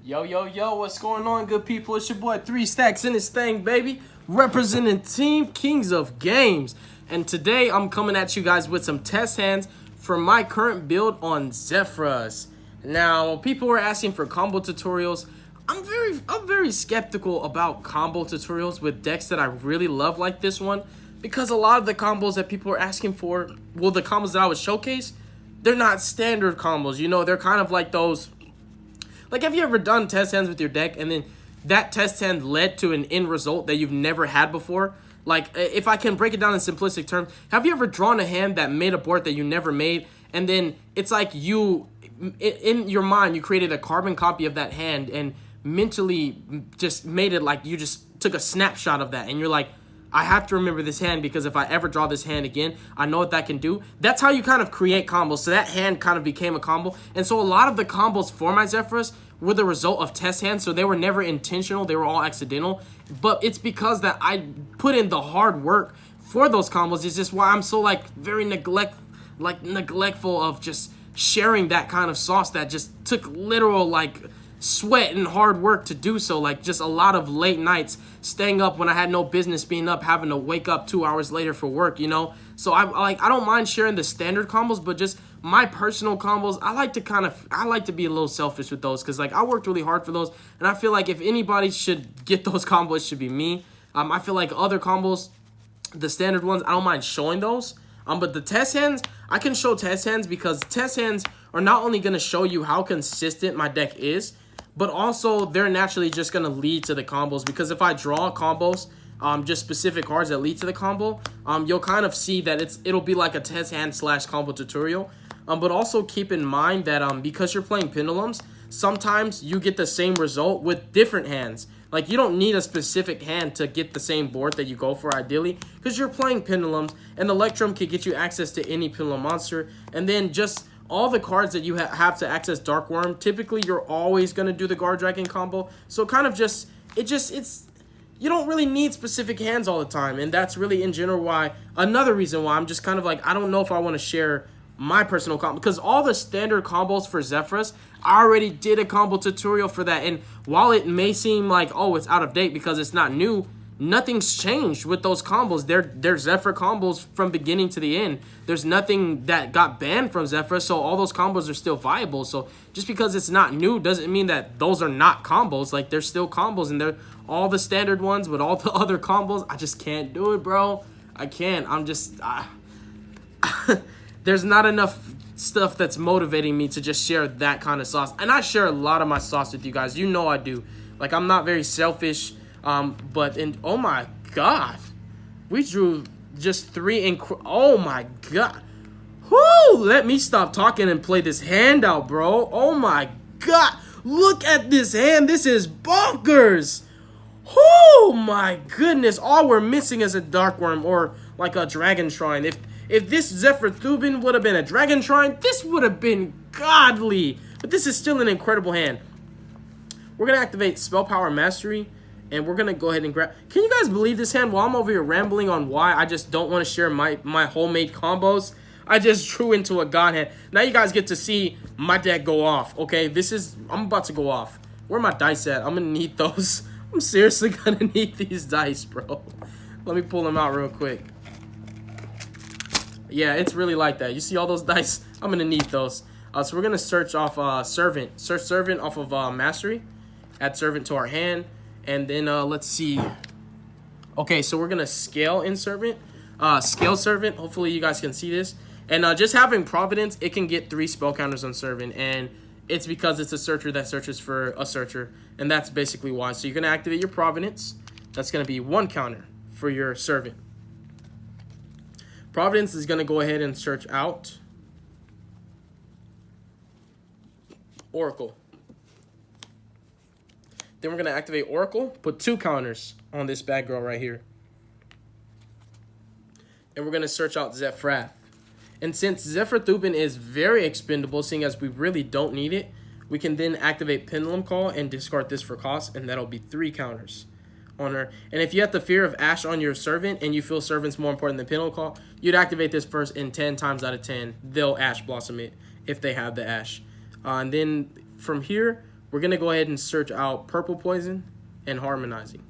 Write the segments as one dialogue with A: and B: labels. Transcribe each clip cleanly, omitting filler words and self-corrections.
A: Yo, yo, yo, what's going on, good people? It's your boy 3 Stacks in this thing, baby. Representing Team Kings of Games. And today I'm coming at you guys with some test hands for my current build on Zephrys. Now, people were asking for combo tutorials. I'm very skeptical about combo tutorials with decks that I really love like this one, because a lot of the combos that people are asking for, well, the combos that I would showcase, they're not standard combos. You know, they're kind of like those. Like, have you ever done test hands with your deck and then that test hand led to an end result that you've never had before? Like, if I can break it down in simplistic terms, have you ever drawn a hand that made a board that you never made, and then it's like you, in your mind, you created a carbon copy of that hand and mentally just made it like you just took a snapshot of that, and you're like, I have to remember this hand because if I ever draw this hand again, I know what that can do. That's how you kind of create combos. So that hand kind of became a combo. And so a lot of the combos for my Zephrys were the result of test hands. So they were never intentional. They were all accidental. But it's because that I put in the hard work for those combos. It's just why I'm so very neglectful of just sharing that kind of sauce that just took literal sweat and hard work to do so. Like, just a lot of late nights staying up when I had no business being up, having to wake up 2 hours later for work, you know. So I don't mind sharing the standard combos, but just my personal combos, I like to be a little selfish with those, because I worked really hard for those, and I feel like if anybody should get those combos, it should be me. I feel like other combos, the standard ones, I don't mind showing those. But the test hands, I can show test hands because test hands are not only going to show you how consistent my deck is, but also they're naturally just going to lead to the combos, because if I draw combos, just specific cards that lead to the combo, you'll kind of see that it'll be like a test hand / combo tutorial. But also keep in mind that because you're playing pendulums, sometimes you get the same result with different hands. Like, you don't need a specific hand to get the same board that you go for ideally, because you're playing pendulums, and Electrum can get you access to any pendulum monster, and then just all the cards that you have to access Dark Worm, typically you're always going to do the Guard Dragon combo. So kind of you don't really need specific hands all the time, and that's really in general another reason why I'm just kind of I don't know if I want to share my personal combo, because all the standard combos for Zephrys, I already did a combo tutorial for that, and while it may seem like, oh, it's out of date because it's not new, nothing's changed with those combos. They're Zephyr combos from beginning to the end. There's nothing that got banned from Zephyr, so all those combos are still viable. So just because it's not new doesn't mean that those are not combos. Like, they're still combos, and they're all the standard ones with all the other combos. I just can't do it, bro. I can't. There's not enough stuff that's motivating me to just share that kind of sauce. And I share a lot of my sauce with you guys. You know I do. Like, I'm not very selfish. Oh my god, we drew just 3 oh my god. Whoo! Let me stop talking and play this hand out, bro. Oh my god, look at this hand. This is bonkers. Oh my goodness, all we're missing is a Dark Worm or like a Dragon Shrine. If this Zephyr Thubin would have been a Dragon Shrine, this would have been godly. But this is still an incredible hand. We're gonna activate Spell Power Mastery, and we're going to go ahead and grab... Can you guys believe this hand? While I'm over here rambling on why I just don't want to share my homemade combos, I just drew into a god hand. Now you guys get to see my deck go off, okay? I'm about to go off. Where are my dice at? I'm going to need those. I'm seriously going to need these dice, bro. Let me pull them out real quick. Yeah, it's really like that. You see all those dice? I'm going to need those. So we're going to search off Servant. Search Servant off of Mastery. Add Servant to our hand. And then let's see. Okay, so we're gonna scale in Servant, scale Servant. Hopefully you guys can see this. And just having Providence, it can get 3 spell counters on Servant, and it's because it's a searcher that searches for a searcher, and that's basically why. So you're gonna activate your Providence. That's gonna be 1 counter for your Servant. Providence is gonna go ahead and search out Oracle. Then we're going to activate Oracle, put 2 counters on this bad girl right here. And we're going to search out Zephrys. And since Zephyr Thubin is very expendable, seeing as we really don't need it, we can then activate Pendulum Call and discard this for cost, and that'll be 3 counters on her. And if you have the fear of Ash on your Servant and you feel Servant's more important than Pendulum Call, you'd activate this first, and 10 times out of 10, they'll Ash Blossom it if they have the Ash. And then from here, we're going to go ahead and search out Purple Poison and Harmonizing.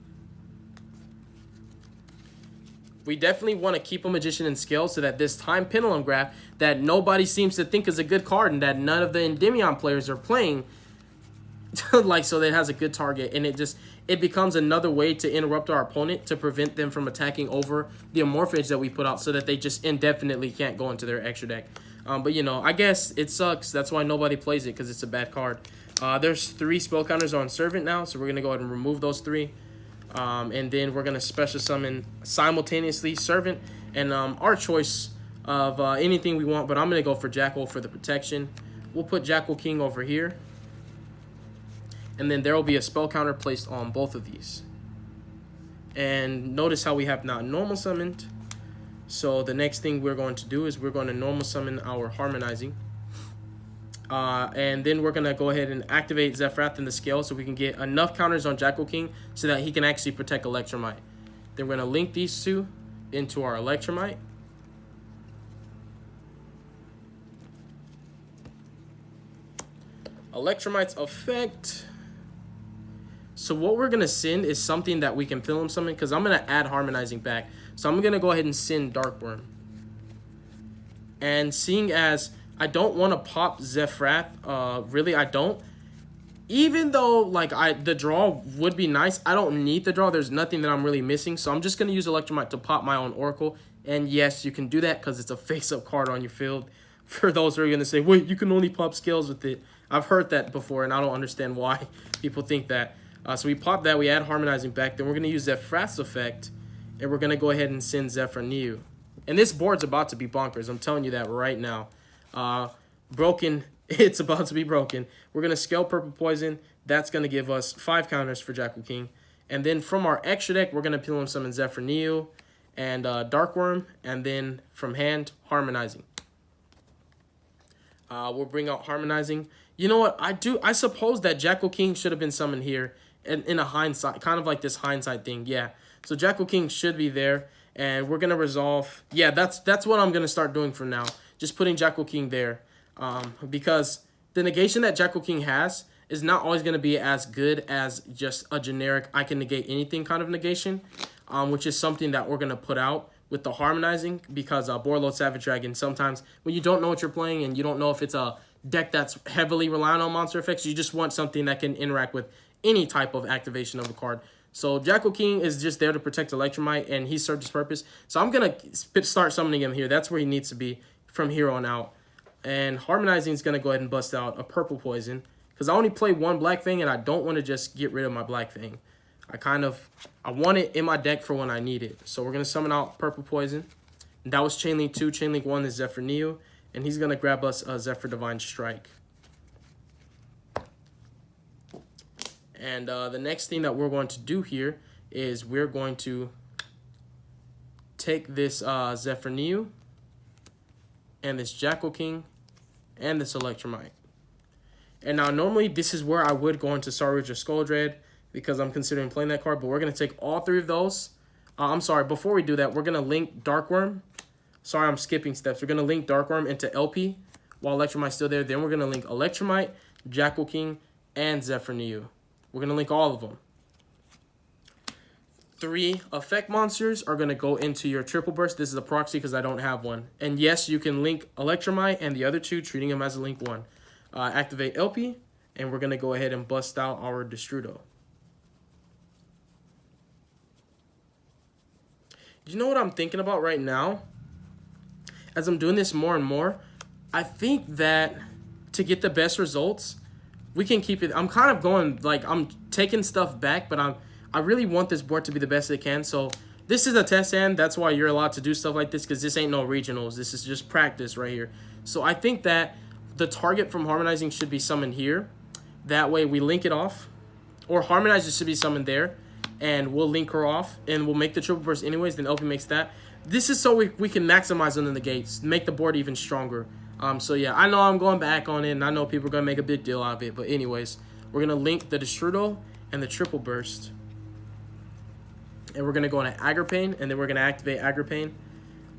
A: We definitely want to keep a Magician in Scale so that this Time Pendulum graph that nobody seems to think is a good card and that none of the Endymion players are playing, like, so that it has a good target, and it becomes another way to interrupt our opponent to prevent them from attacking over the Amorphage that we put out so that they just indefinitely can't go into their extra deck. But, you know, I guess it sucks. That's why nobody plays it, because it's a bad card. There's 3 spell counters on Servant now, so we're going to go ahead and remove those 3. And then we're going to special summon simultaneously Servant and our choice of anything we want. But I'm going to go for Jackal for the protection. We'll put Jackal King over here. And then there will be a spell counter placed on both of these. And notice how we have not normal summoned. So the next thing we're going to do is we're going to normal summon our Harmonizing. And then we're going to go ahead and activate Zephyrath in the scale so we can get enough counters on Jackal King so that he can actually protect Electromite. Then we're going to link these 2 into our Electromite. Electromite's effect. So what we're going to send is something that we can Pendulum summon, because I'm going to add Harmonizing back. So I'm going to go ahead and send Darkworm. And seeing as I don't want to pop Zephyrath, really I don't. Even though like the draw would be nice, I don't need the draw. There's nothing that I'm really missing. So I'm just going to use Electromite to pop my own Oracle. And yes, you can do that because it's a face-up card on your field. For those who are going to say, wait, you can only pop scales with it. I've heard that before, and I don't understand why people think that. So we pop that, we add Harmonizing back, then we're going to use Zephyrath's effect, and we're going to go ahead and send Zephyr Neo. And this board's about to be bonkers, I'm telling you that right now. Broken, it's about to be broken. We're going to scale Purple Poison, that's going to give us 5 counters for Jackal King. And then from our extra deck, we're going to Pendulum summon Zephyr Neo and Darkworm, and then from hand, Harmonizing. We'll bring out Harmonizing. You know what, I suppose that Jackal King should have been summoned here. In a hindsight, kind of like this hindsight thing, yeah. So Jackal King should be there, and we're gonna resolve. Yeah, that's what I'm gonna start doing from now. Just putting Jackal King there, because the negation that Jackal King has is not always gonna be as good as just a generic I can negate anything kind of negation, which is something that we're gonna put out with the Harmonizing, because Boardload Savage Dragon, sometimes when you don't know what you're playing and you don't know if it's a deck that's heavily reliant on monster effects, you just want something that can interact with any type of activation of the card. So Jackal King is just there to protect Electromite, and he served his purpose. So I'm going to start summoning him here. That's where he needs to be from here on out. And Harmonizing is going to go ahead and bust out a Purple Poison, because I only play 1 Black Fang, and I don't want to just get rid of my Black Fang. I want it in my deck for when I need it. So we're going to summon out Purple Poison. And that was Chainlink 2. Chainlink 1 is Zephyr Neo, and he's going to grab us a Zephyr Divine Strike. And the next thing that we're going to do here is we're going to take this Zephyr Neo and this Jackal King and this Electromite. And now normally this is where I would go into Sarge or Skull Dread because I'm considering playing that card, but we're going to take all 3 of those. I'm sorry, before we do that, we're going to link Darkworm. Sorry, I'm skipping steps. We're going to link Darkworm into LP while Electromite's still there. Then we're going to link Electromite, Jackal King, and Zephyr Neo. We're going to link all of them. 3 effect monsters are going to go into your triple burst. This is a proxy because I don't have one. And yes, you can link Electromite and the other 2, treating them as a link 1. Activate LP, and we're going to go ahead and bust out our Destrudo. You know what I'm thinking about right now? As I'm doing this more and more, I think that to get the best results, we can keep it. I'm kind of going, like, I'm taking stuff back, but I really want this board to be the best it can. So this is a test hand. That's why you're allowed to do stuff like this, because this ain't no regionals. This is just practice right here. So I think that the target from Harmonizing should be summoned here. That way we link it off. Or Harmonizer should be summoned there, and we'll link her off, and we'll make the triple burst anyways, then LP makes that. This is so we can maximize on the negates, make the board even stronger. So yeah, I know I'm going back on it, and I know people are going to make a big deal out of it. But anyways, we're going to link the Destrudo and the Triple Burst. And we're going to go into Agripane, and then we're going to activate Agripane,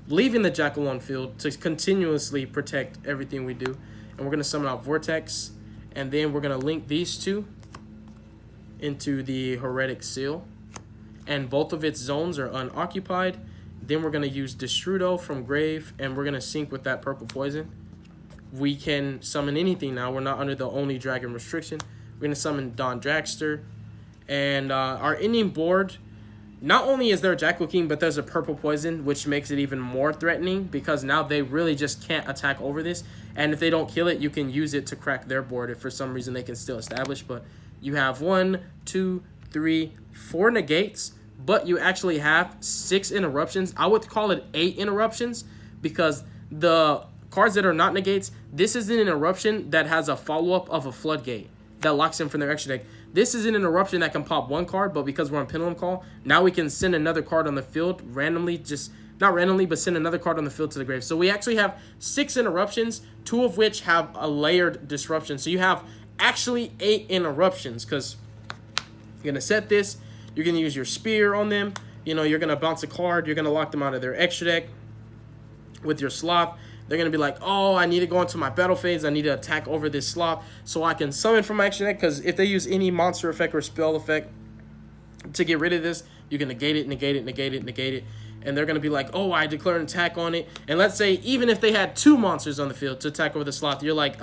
A: leaving the Jackal on field to continuously protect everything we do. And we're going to summon out Vortex. And then we're going to link these two into the Heretic Seal. And both of its zones are unoccupied. Then we're going to use Destrudo from Grave, and we're going to sync with that purple poison. We can summon anything now. We're not under the only dragon restriction. We're going to summon Don Dragster. And our ending board, not only is there a Jackal King, but there's a purple poison, which makes it even more threatening because now they really just can't attack over this. And if they don't kill it, you can use it to crack their board if for some reason they can still establish. But you have 1, 2, 3, 4 negates, but you actually have 6 interruptions. I would call it 8 interruptions because the cards that are not negates, this is an interruption that has a follow-up of a floodgate that locks in from their extra deck. This is an interruption that can pop 1 card, but because we're on Pendulum Call, now we can send another card on the field randomly, just not randomly, but send another card on the field to the grave. So we actually have 6 interruptions, 2 of which have a layered disruption. So you have actually 8 interruptions because you're going to set this, you're going to use your spear on them, you know, you're going to bounce a card, you're going to lock them out of their extra deck with your sloth. They're going to be like, oh, I need to go into my battle phase. I need to attack over this sloth so I can summon from my extra deck. Because if they use any monster effect or spell effect to get rid of this, you can negate it, negate it, negate it, negate it. And they're going to be like, oh, I declare an attack on it. And let's say even if they had 2 monsters on the field to attack over the sloth, you're like,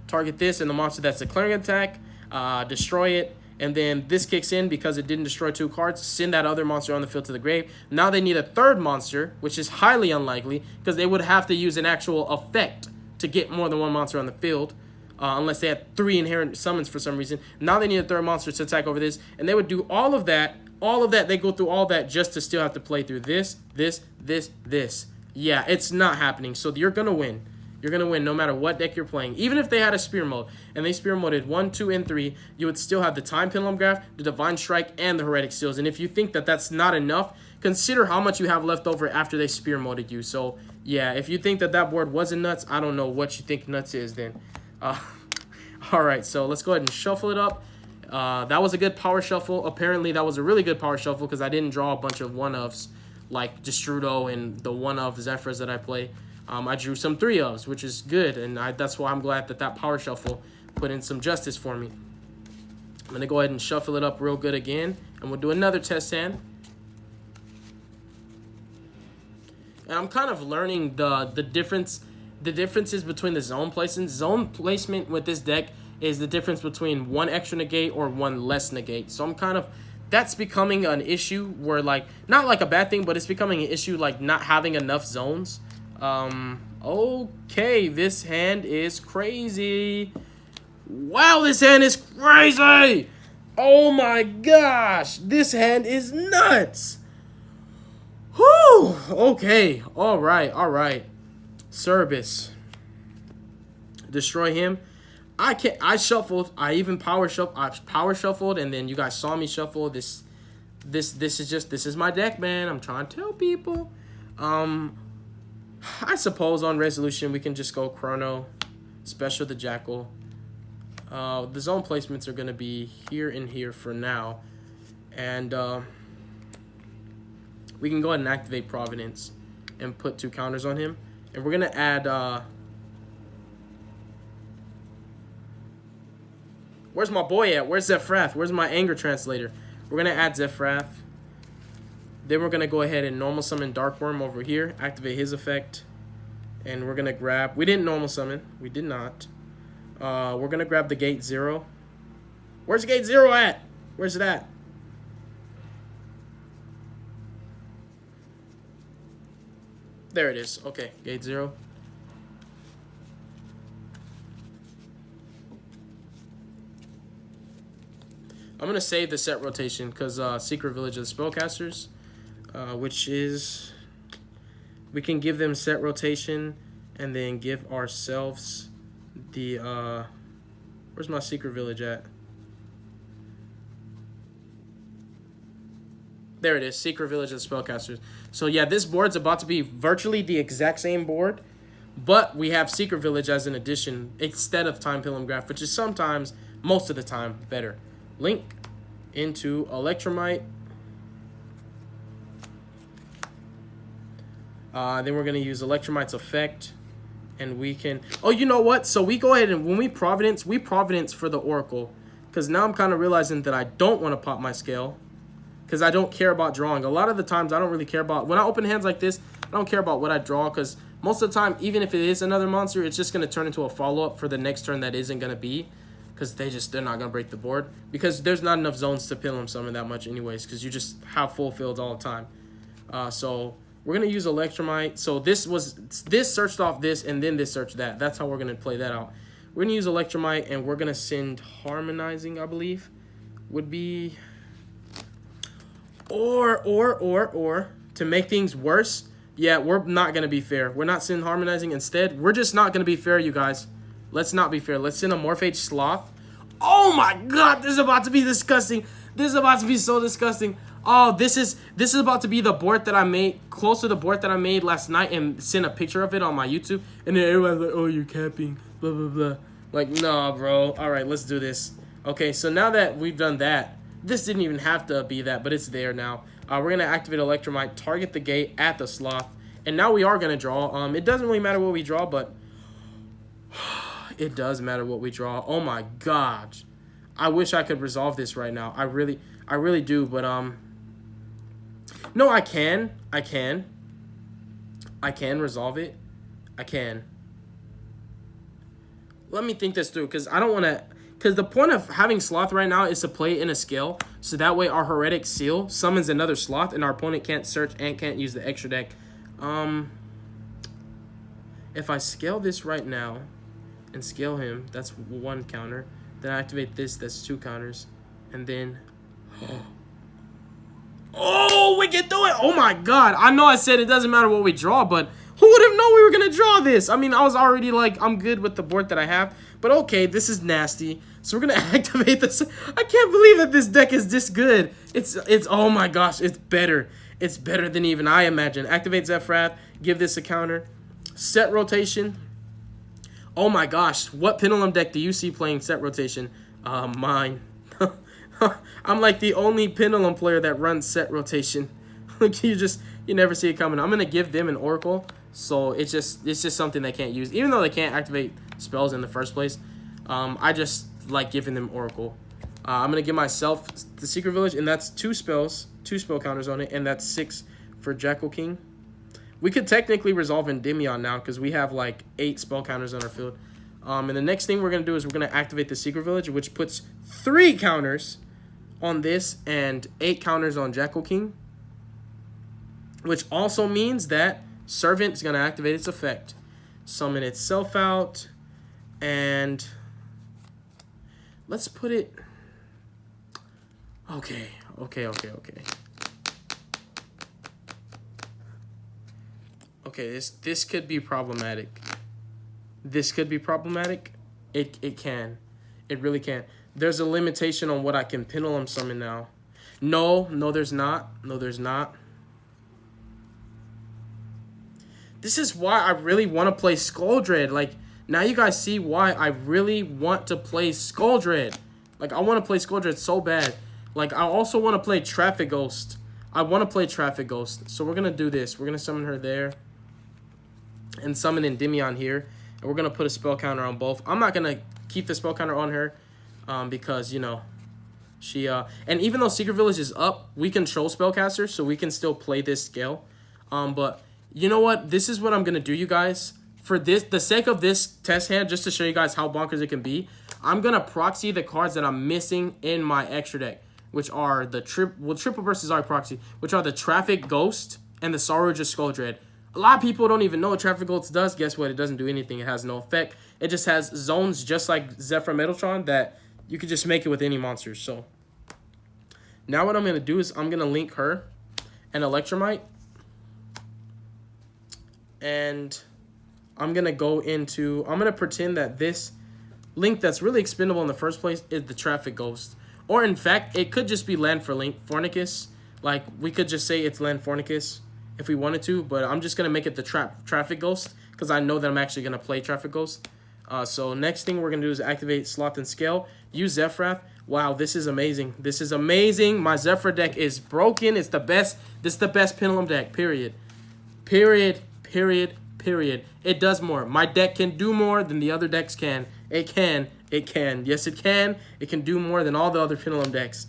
A: target this and the monster that's declaring an attack, destroy it. And then this kicks in because it didn't destroy 2 cards. Send that other monster on the field to the grave. Now they need a 3rd monster, which is highly unlikely because they would have to use an actual effect to get more than 1 monster on the field. Unless they had 3 inherent summons for some reason. Now they need a 3rd monster to attack over this. And they would do all of that. They go through all that just to still have to play through this. Yeah, it's not happening. So you're going to win. You're going to win no matter what deck you're playing. Even if they had a spear mode and they spear moded 1, 2, and 3, you would still have the Time Pendulum Graph, the Divine Strike, and the Heretic Seals. And if you think that that's not enough, consider how much you have left over after they spear moded you. So, yeah, if you think that that board wasn't nuts, I don't know what you think nuts is then. All right, so let's go ahead and shuffle it up. That was a good power shuffle. Apparently, that was a really good power shuffle because I didn't draw a bunch of 1-ofs like Destrudo and the 1-of Zephyrs that I play. I drew some 3-ofs, which is good, and that's why I'm glad that that power shuffle put in some justice for me. I'm going to go ahead and shuffle it up real good again, and we'll do another test hand. And I'm kind of learning the differences between the zone placements. Zone placement with this deck is the difference between 1 extra negate or 1 less negate. So I'm kind of, that's becoming an issue where, like, not like a bad thing, but it's becoming an issue like not having enough zones. Okay, this hand is crazy. Wow, this hand is crazy. Oh my gosh, this hand is nuts. Whew, okay, all right. Cerberus. Destroy him. I shuffled, I power shuffled, and then you guys saw me shuffle. This is my deck, man. I'm trying to tell people. I suppose on resolution we can just go Chrono, special the Jackal. The zone placements are going to be here and here for now. And we can go ahead and activate Providence and put 2 counters on him. And we're going to add... where's my boy at? Where's Zephyrath? Where's my Anger Translator? We're going to add Zephyrath. Then we're going to go ahead and normal summon Darkworm over here. Activate his effect. And we're going to grab... we didn't normal summon. We did not. We're going to grab the Gate 0. Where's Gate 0 at? Where's it at? There it is. Okay, Gate 0. I'm going to save the set rotation because Secret Village of the Spellcasters, which is... we can give them set rotation and then give ourselves the... where's my Secret Village at? There it is, Secret Village of the Spellcasters. So yeah, this board's about to be virtually the exact same board, but we have Secret Village as an addition instead of Time Pendulum Graph, which is sometimes, most of the time, better. Link into Electromite. Then we're going to use Electromite's effect And we can... Oh, you know what? So we go ahead and when we Providence for the Oracle. Because now I'm kind of realizing that I don't want to pop my scale. Because I don't care about drawing. A lot of the times I don't really care about... When I open hands like this, I don't care about what I draw. Because most of the time, even if it is another monster, it's just going to turn into a follow-up for the next turn that isn't going to be. Because they're not going to break the board. Because there's not enough zones to Pendulum Summon that much anyways. Because you just have full fields all the time. So... We're going to use Electromite. So this searched off this, and then this searched that. That's how we're going to play that out. We're going to use Electromite, and we're going to send Harmonizing, I believe, would be... Or, to make things worse, yeah, we're not going to be fair. We're not sending Harmonizing. Instead, we're just not going to be fair, you guys. Let's not be fair. Let's send a Morphage Sloth. Oh, my God. This is about to be disgusting. This is about to be so disgusting. Oh, this is about to be the board that I made, close to the board that I made last night and sent a picture of it on my YouTube. And then everyone's like, oh, you're capping, blah, blah, blah. Like, nah, bro. All right, let's do this. Okay, so now that we've done that, this didn't even have to be that, but it's there now. We're going to activate Electromite, target the gate at the Sloth. And now we are going to draw. It doesn't really matter what we draw, but it does matter what we draw. Oh, my gosh. I wish I could resolve this right now. I really do, but, no, I can resolve it. I can. Let me think this through, because I don't want to... Because the point of having Sloth right now is to play in a scale, so that way our Heretic Seal summons another Sloth, and our opponent can't search and can't use the extra deck. If I scale this right now, and scale him, that's 1 counter. Then I activate this, that's 2 counters. And then... Oh, we can do it. Oh, my God. I know I said it doesn't matter what we draw, but who would have known we were going to draw this? I mean, I was already like, I'm good with the board that I have. But okay, this is nasty. So we're going to activate this. I can't believe that this deck is this good. It's oh, my gosh. It's better. It's better than even I imagined. Activate Zephyrath. Give this a counter. Set rotation. Oh, my gosh. What Pendulum deck do you see playing set rotation? Mine. I'm like the only Pendulum player that runs set rotation. you never see it coming. I'm gonna give them an Oracle, so it's just something they can't use, even though they can't activate spells in the first place. I just like giving them Oracle. I'm gonna give myself the Secret Village, and that's 2 spell counters on it, and that's 6 for Jackal King. We could technically resolve Endymion now because we have like 8 spell counters on our field. And the next thing we're gonna do is we're gonna activate the Secret Village, which puts 3 counters on this and 8 counters on Jackal King, which also means that Servant is going to activate its effect, summon itself out, and let's put it... Okay. Okay, this could be problematic. This could be problematic. It can. It really can. There's a limitation on what I can Pendulum Summon now. No, there's not. No, there's not. This is why I really want to play Skuldred. Like, now you guys see why I really want to play Skuldred. Like, I want to play Skuldred so bad. Like, I also want to play Traffic Ghost. I want to play Traffic Ghost. So we're going to do this. We're going to summon her there. And summon Endymion here. And we're going to put a spell counter on both. I'm not going to keep the spell counter on her. Because, you know, she, and even though Secret Village is up, we control Spellcaster, so we can still play this scale. But, you know what? This is what I'm going to do, you guys. For this, the sake of this test hand, just to show you guys how bonkers it can be, I'm going to proxy the cards that I'm missing in my extra deck, which are the Triple Burst is our proxy, which are the Traffic Ghost and the Sorrow Skuldred. A lot of people don't even know what Traffic Ghost does. Guess what? It doesn't do anything. It has no effect. It just has zones just like Zephyr Metaltron that... You could just make it with any monsters. So now what I'm going to do is I'm going to link her and Electromite. And I'm going to go into... I'm going to pretend that this link that's really expendable in the first place is the Traffic Ghost. Or in fact, it could just be land for link Fornicus. Like, we could just say it's land Fornicus if we wanted to. But I'm just going to make it the Traffic Ghost because I know that I'm actually going to play Traffic Ghost. So next thing we're going to do is activate Sloth and Scale. Use Zephyrath. Wow, this is amazing. This is amazing. My Zephyr deck is broken. It's the best. This is the best Pendulum deck, period. Period. Period. It does more. My deck can do more than the other decks can. It can. It can. Yes, it can. It can do more than all the other Pendulum decks.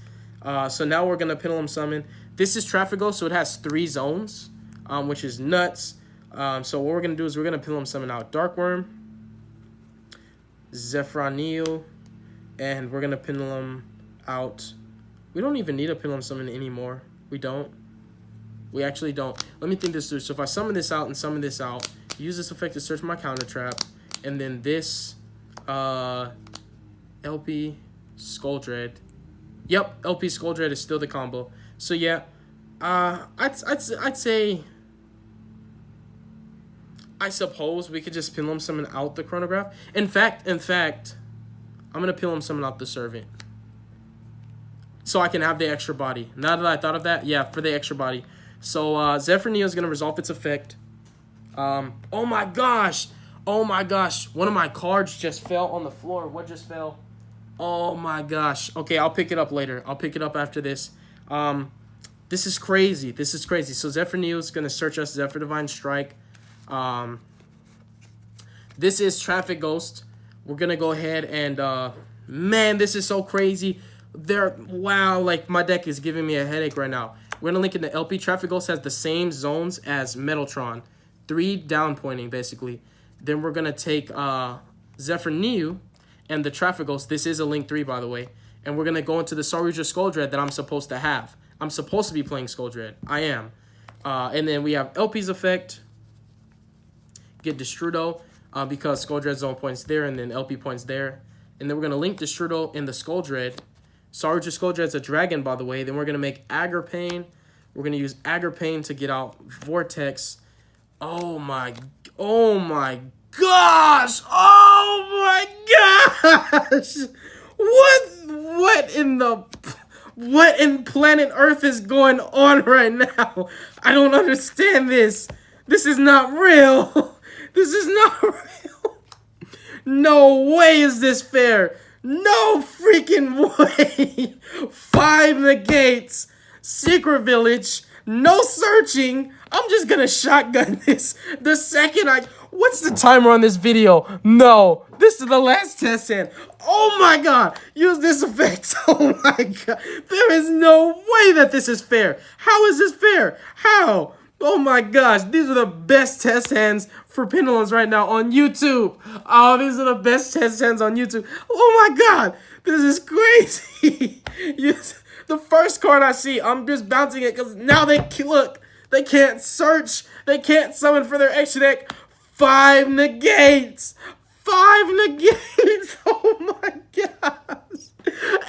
A: So now we're going to Pendulum Summon. This is Traffic Ghost, so it has 3 zones, which is nuts. So what we're going to do is we're going to Pendulum Summon out Dark Worm, Zephyronil, and we're going to Pendulum out. We don't even need a Pendulum Summon anymore. We don't. We actually don't. Let me think this through. So if I summon this out and summon this out, use this effect to search my counter trap, and then this LP Skull-Dread. Yep, LP Skull-Dread is still the combo. So yeah, I'd say, I suppose we could just Pendulum Summon out the Chronograph. In fact, I'm gonna Pendulum Summon out the Servant, so I can have the extra body. Now that I thought of that, yeah, for the extra body. So Zephyronil is gonna resolve its effect. Oh my gosh! Oh my gosh! One of my cards just fell on the floor. What just fell? Oh my gosh! Okay, I'll pick it up later. I'll pick it up after this. This is crazy. This is crazy. So Zephyronil is gonna search us. Zephyr Divine Strike. This is Traffic Ghost. We're gonna go ahead and man, this is so crazy. Wow, like my deck is giving me a headache right now. We're gonna link in the LP. Traffic Ghost has the same zones as Metaltron, 3 down pointing basically. Then we're gonna take Zephyronil and the Traffic Ghost. This is a link 3 by the way, and we're gonna go into the Saruja Skull-Dread that I'm supposed to have. I'm supposed to be playing Skull-Dread. I am. And then we have LP's effect. Get Destrudo because Skull-Dread zone points there, and then LP points there. And then we're gonna link Destrudo in the Skull-Dread. Saruja Skull-Dread's a dragon, by the way. Then we're going to make Agripane. We're going to use Agripane to get out Vortex. Oh my gosh! Oh my gosh! What in planet Earth is going on right now? I don't understand this. This is not real. This is not real. No way is this fair. No freaking way. 5 negates. Secret Village. No searching. I'm just gonna shotgun this. The second what's the timer on this video? No. This is the last test hand. Oh my god. Use this effect. Oh my god. There is no way that this is fair. How is this fair? How? Oh my gosh, these are the best test hands for Pendulums right now on YouTube. Oh, these are the best test hands on YouTube. Oh my god, this is crazy. The first card I see, I'm just bouncing it because now they can't search. They can't summon for their extra deck. 5 negates. 5 negates. Oh my gosh.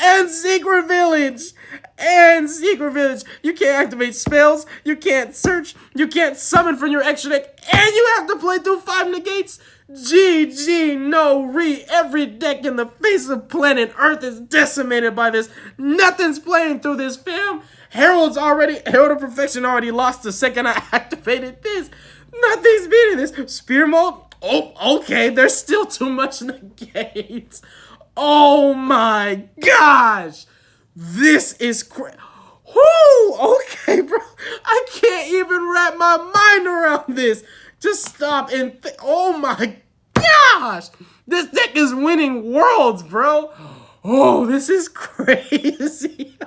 A: And Secret Village. And Secret Village. You can't activate spells. You can't search. You can't summon from your extra deck. And you have to play through 5 negates. GG, no re. Every deck in the face of planet Earth is decimated by this. Nothing's playing through this, fam. Herald of Perfection already lost the second I activated this. Nothing's beating this. Spear mode. Oh, okay. There's still too much negates. Oh my gosh. This is crazy. Whoo! Okay, bro. I can't even wrap my mind around this. Just stop and oh my gosh. This deck is winning worlds, bro. Oh, this is crazy.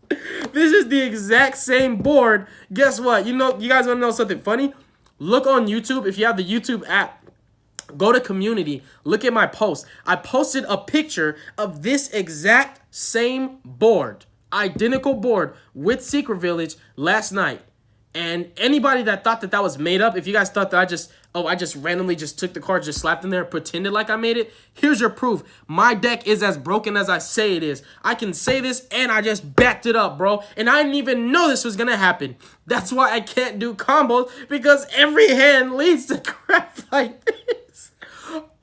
A: This is the exact same board. Guess what? You guys want to know something funny? Look on YouTube. If you have the YouTube app, go to community, look at my post. I posted a picture of this exact same board, identical board with Secret Village last night. And anybody that thought that was made up, if you guys thought that I just randomly just took the cards, just slapped them there, pretended like I made it, here's your proof. My deck is as broken as I say it is. I can say this and I just backed it up, bro. And I didn't even know this was gonna happen. That's why I can't do combos, because every hand leads to crap like this.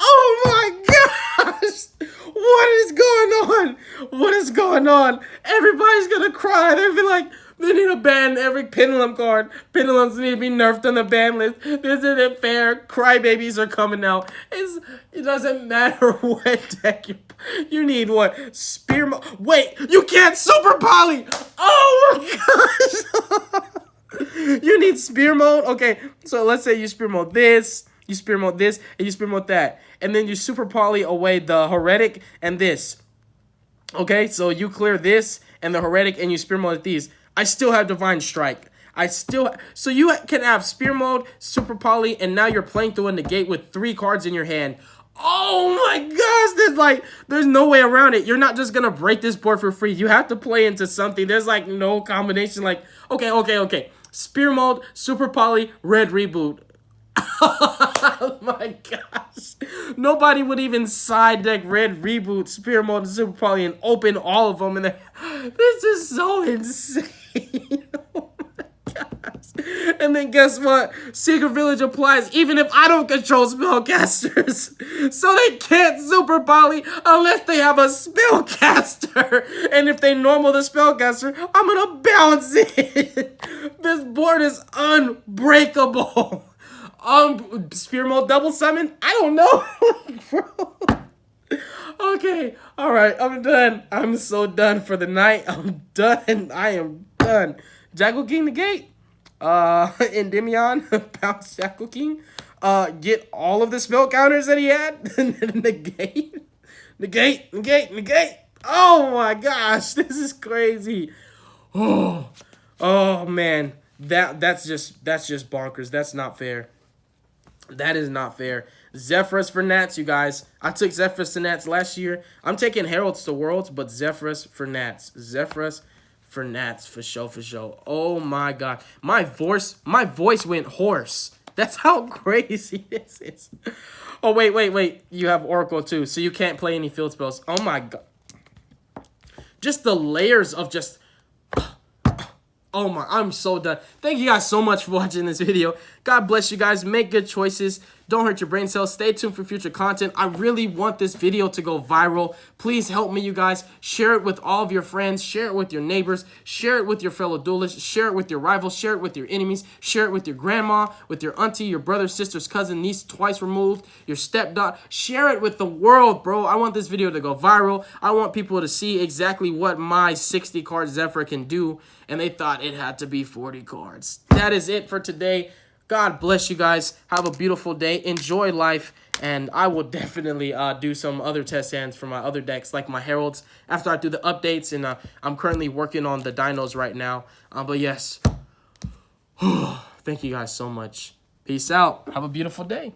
A: Oh my gosh! What is going on? What is going on? Everybody's gonna cry. They'll be like, they need to ban every Pendulum card. Pendulums need to be nerfed on the ban list. This isn't fair. Crybabies are coming out. It doesn't matter what deck you need. What? Spear mode? Wait, you can't super poly. Oh my gosh. You need spear mode? Okay, so let's say you spear mode this. you spear mode this, and you spear mode that. And then you super poly away the heretic and this. Okay, so you clear this and the heretic and you spear mode these. I still have divine strike. So you can have spear mode, super poly, and now you're playing through a negate with 3 cards in your hand. Oh my gosh, there's no way around it. You're not just gonna break this board for free. You have to play into something. There's like no combination. Like, okay. Spear mode, super poly, red reboot. Oh my gosh. Nobody would even side deck red reboot, spear mode, and super poly and open all of them. And this is so insane. Oh my gosh. And then guess what? Secret Village applies even if I don't control spellcasters. So they can't super poly unless they have a spellcaster. And if they normal the spellcaster, I'm gonna bounce it. This board is unbreakable. Spear mode double summon? I don't know. Bro. Okay, alright, I'm done. I'm so done for the night. I'm done. I am done. Jackal King negate. Endymion, bounce Jackal King. Get all of the spell counters that he had. Negate. Negate. Oh my gosh, this is crazy. Oh man. That's just bonkers. That's not fair. That is not fair. Zephyrus for Nats, you guys. I took Zephyrus to Nats last year. I'm taking Heralds to Worlds, but Zephyrus for Nats. Zephyrus for Nats, for sure. Oh my god. My voice went hoarse. That's how crazy this is. Oh, wait. You have Oracle too, so you can't play any field spells. Oh my god. Just the layers of just... Oh my, I'm so done. Thank you guys so much for watching this video. God bless you guys. Make good choices. Don't hurt your brain cells. Stay tuned for future content. I really want this video to go viral. Please help me, you guys. Share it with all of your friends. Share it with your neighbors. Share it with your fellow duelists. Share it with your rivals. Share it with your enemies. Share it with your grandma, with your auntie, your brother, sister's cousin, niece twice removed, your stepdaughter. Share it with the world, bro. I want this video to go viral. I want people to see exactly what my 60-card Zephyr can do. And they thought it had to be 40 cards. That is it for today. God bless you guys. Have a beautiful day. Enjoy life. And I will definitely do some other test hands for my other decks, like my Heralds, after I do the updates. And I'm currently working on the Dinos right now. But yes. Thank you guys so much. Peace out. Have a beautiful day.